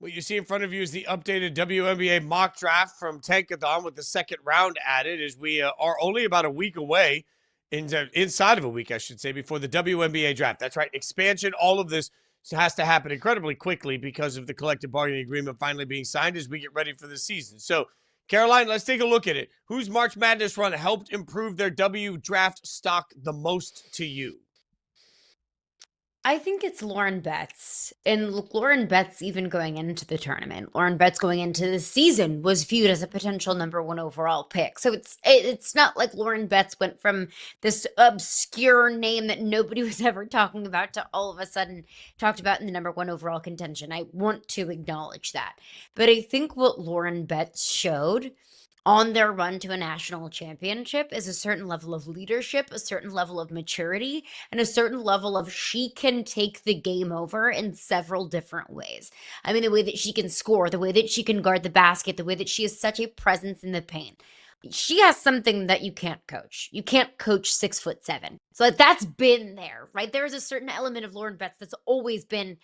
What you see in front of you is the updated WNBA mock draft from Tankathon with the second round added, as we are only about a week away, inside of a week, I should say, before the WNBA draft. That's right, expansion. All of this has to happen incredibly quickly because of the collective bargaining agreement finally being signed as we get ready for the season. So, Caroline, let's take a look at it. Whose March Madness run helped improve their W draft stock the most to you? I think it's Lauren Betts. And look, Lauren Betts, even going into the tournament, Lauren Betts going into the season was viewed as a potential number one overall pick. So it's not like Lauren Betts went from this obscure name that nobody was ever talking about to all of a sudden talked about in the number one overall contention. I want to acknowledge that. But I think what Lauren Betts showed on their run to a national championship is a certain level of leadership, a certain level of maturity, and a certain level of she can take the game over in several different ways. I mean, the way that she can score, the way that she can guard the basket, the way that she is such a presence in the paint. She has something that you can't coach. You can't coach 6'7". So like, that's been there, right? There is a certain element of Lauren Betts that's always been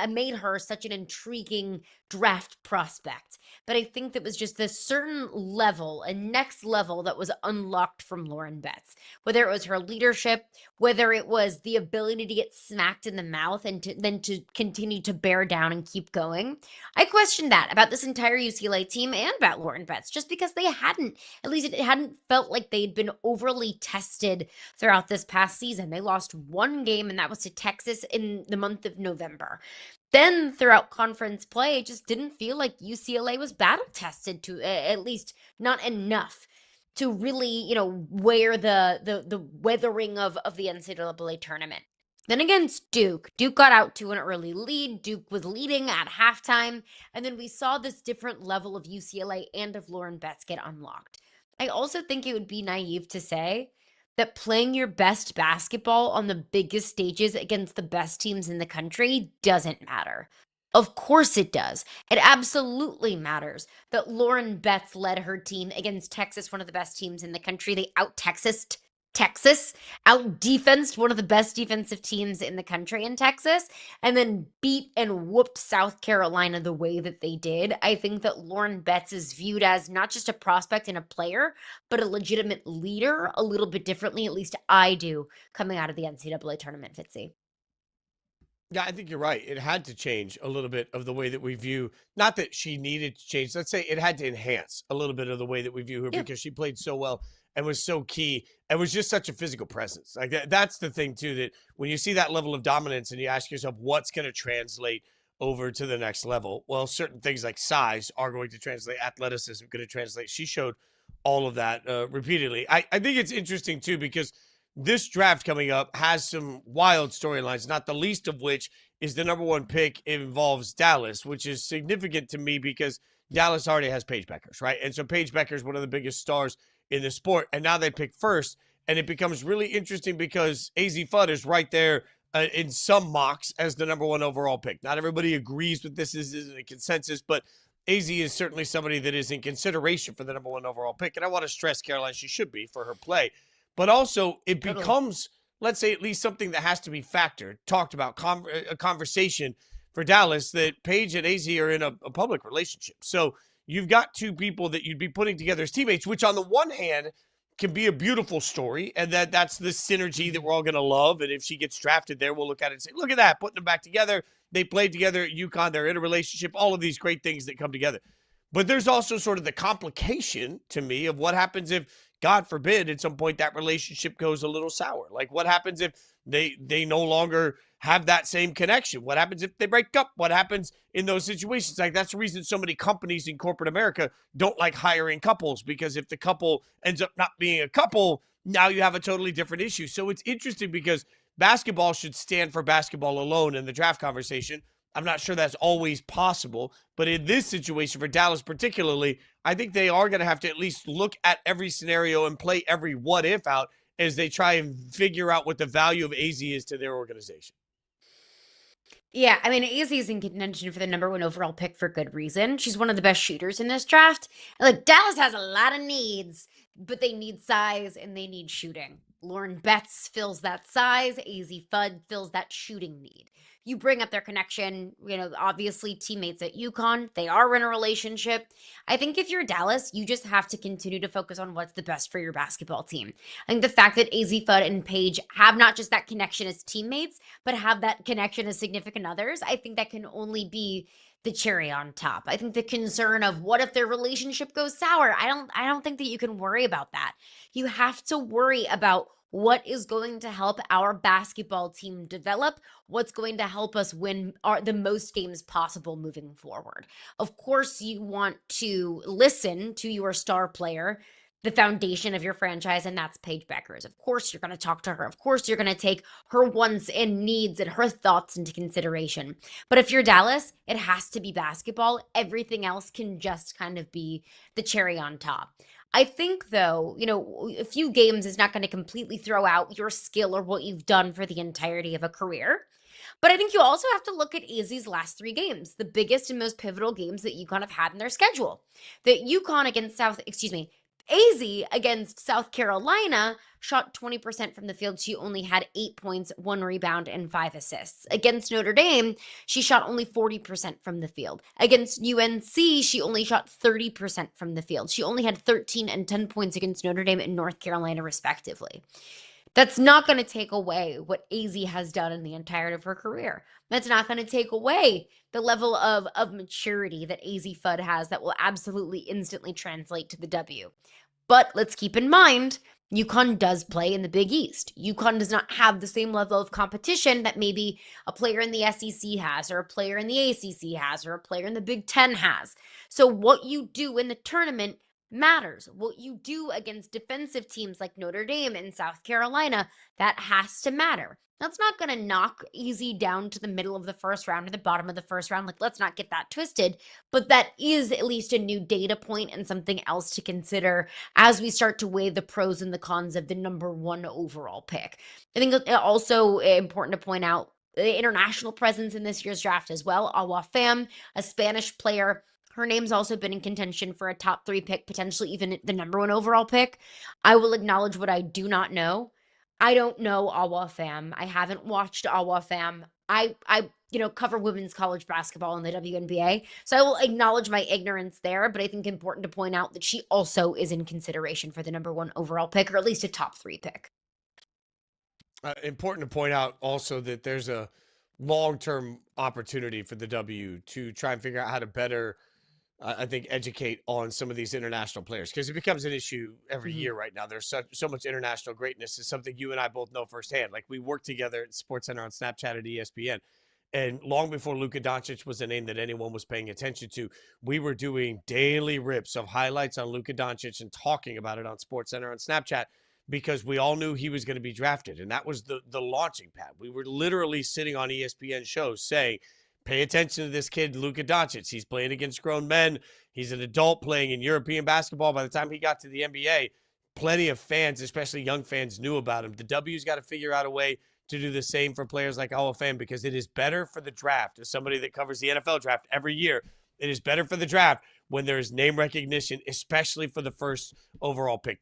made her such an intriguing draft prospect. But I think that was just this certain level, a next level that was unlocked from Lauren Betts. Whether it was her leadership, whether it was the ability to get smacked in the mouth and then to continue to bear down and keep going. I questioned that about this entire UCLA team and about Lauren Betts, just because they hadn't, at least it hadn't felt like they'd been overly tested throughout this past season. They lost one game, and that was to Texas in the month of November. Then throughout conference play, it just didn't feel like UCLA was battle tested to at least not enough to really, wear the weathering of the NCAA tournament. Then against Duke, Duke got out to an early lead. Duke was leading at halftime, and then we saw this different level of UCLA and of Lauren Betts get unlocked. I also think it would be naive to say that playing your best basketball on the biggest stages against the best teams in the country doesn't matter. Of course it does. It absolutely matters that Lauren Betts led her team against Texas, one of the best teams in the country. They out Texas, out defensed one of the best defensive teams in the country in Texas, and then beat and whooped South Carolina the way that they did. I think that Lauren Betts is viewed as not just a prospect and a player, but a legitimate leader a little bit differently. At least I do coming out of the NCAA tournament, Fitzy. Yeah, I think you're right. It had to change a little bit of the way that we view, not that she needed to change. Let's say it had to enhance a little bit of the way that we view her Yeah. because she played so well and was so key and was just such a physical presence. Like that's the thing too, that when you see that level of dominance and you ask yourself what's going to translate over to the next level, well, certain things like size are going to translate, athleticism going to translate. She showed all of that repeatedly. I think it's interesting too because this draft coming up has some wild storylines, not the least of which is the number one pick involves Dallas, which is significant to me because Dallas already has Paige Bueckers, right? And so Paige Bueckers is one of the biggest stars in the sport. And now they pick first. And it becomes really interesting because Azzi Fudd is right there in some mocks as the number one overall pick. Not everybody agrees with this. This isn't a consensus, but Azzi is certainly somebody that is in consideration for the number one overall pick. And I want to stress, Caroline, she should be for her play. But also, it Totally. becomes, let's say, at least something that has to be factored, talked about, a conversation for Dallas that Paige and Azzi are in a public relationship. So you've got two people that you'd be putting together as teammates, which on the one hand can be a beautiful story, and that's the synergy that we're all going to love. And if she gets drafted there, we'll look at it and say, look at that, putting them back together. They played together at UConn. They're in a relationship. All of these great things that come together. But there's also sort of the complication to me of what happens if, God forbid, at some point that relationship goes a little sour. Like what happens if they no longer have that same connection? What happens if they break up? What happens in those situations? Like that's the reason so many companies in corporate America don't like hiring couples, because if the couple ends up not being a couple, now you have a totally different issue. So it's interesting because basketball should stand for basketball alone in the draft conversation. I'm not sure that's always possible, but in this situation for Dallas particularly, I think they are going to have to at least look at every scenario and play every what if out as they try and figure out what the value of Azzi is to their organization. Yeah, I mean, Azzi is in contention for the number one overall pick for good reason. She's one of the best shooters in this draft. Like, Dallas has a lot of needs, but they need size and they need shooting. Lauren Betts fills that size. Azzi Fudd fills that shooting need. You bring up their connection, obviously teammates at UConn, they are in a relationship. I think if you're Dallas, you just have to continue to focus on what's the best for your basketball team. I think the fact that Azzi Fudd and Paige have not just that connection as teammates, but have that connection as significant others, I think that can only be the cherry on top. I think the concern of what if their relationship goes sour, I don't think that you can worry about that. You have to worry about what is going to help our basketball team develop, what's going to help us win the most games possible moving forward. Of course, you want to listen to your star player, the foundation of your franchise, and that's Paige Bueckers. Of course, you're going to talk to her. Of course, you're going to take her wants and needs and her thoughts into consideration. But if you're Dallas, it has to be basketball. Everything else can just kind of be the cherry on top. I think, though, a few games is not going to completely throw out your skill or what you've done for the entirety of a career. But I think you also have to look at Azzi's last 3 games, the biggest and most pivotal games that UConn have had in their schedule. That UConn against Azzi against South Carolina shot 20% from the field. She only had 8 points, 1 rebound, and 5 assists. Against Notre Dame, she shot only 40% from the field. Against UNC, she only shot 30% from the field. She only had 13 and 10 points against Notre Dame and North Carolina, respectively. That's not going to take away what Azzi has done in the entirety of her career. That's not going to take away the level of maturity that Azzi Fudd has that will absolutely instantly translate to the W. But let's keep in mind, UConn does play in the Big East. UConn does not have the same level of competition that maybe a player in the SEC has, or a player in the ACC has, or a player in the Big Ten has. So what you do in the tournament matters. What you do against defensive teams like Notre Dame and South Carolina, that has to matter. That's not going to knock Azzi down to the middle of the first round or the bottom of the first round. Let's not get that twisted. But that is at least a new data point and something else to consider as we start to weigh the pros and the cons of the number 1 overall pick. I think it's also important to point out the international presence in this year's draft as well. Awa Fam, a Spanish player. Her name's also been in contention for a top 3 pick, potentially even the number 1 overall pick. I will acknowledge what I do not know. I don't know Awa Fam. I haven't watched Awa Fam. I cover women's college basketball in the WNBA. So I will acknowledge my ignorance there, but I think important to point out that she also is in consideration for the number 1 overall pick, or at least a top 3 pick. Important to point out also that there's a long-term opportunity for the W to try and figure out how to better I think, educate on some of these international players, because it becomes an issue every year right now. There's so much international greatness. Is something you and I both know firsthand. Like, we work together at SportsCenter on Snapchat at ESPN. And long before Luka Doncic was a name that anyone was paying attention to, we were doing daily rips of highlights on Luka Doncic and talking about it on SportsCenter on Snapchat, because we all knew he was going to be drafted. And that was the launching pad. We were literally sitting on ESPN shows saying, pay attention to this kid, Luka Doncic. He's playing against grown men. He's an adult playing in European basketball. By the time he got to the NBA, plenty of fans, especially young fans, knew about him. The W's got to figure out a way to do the same for players like Awa Fam, because it is better for the draft. As somebody that covers the NFL draft every year, it is better for the draft when there's name recognition, especially for the first overall pick.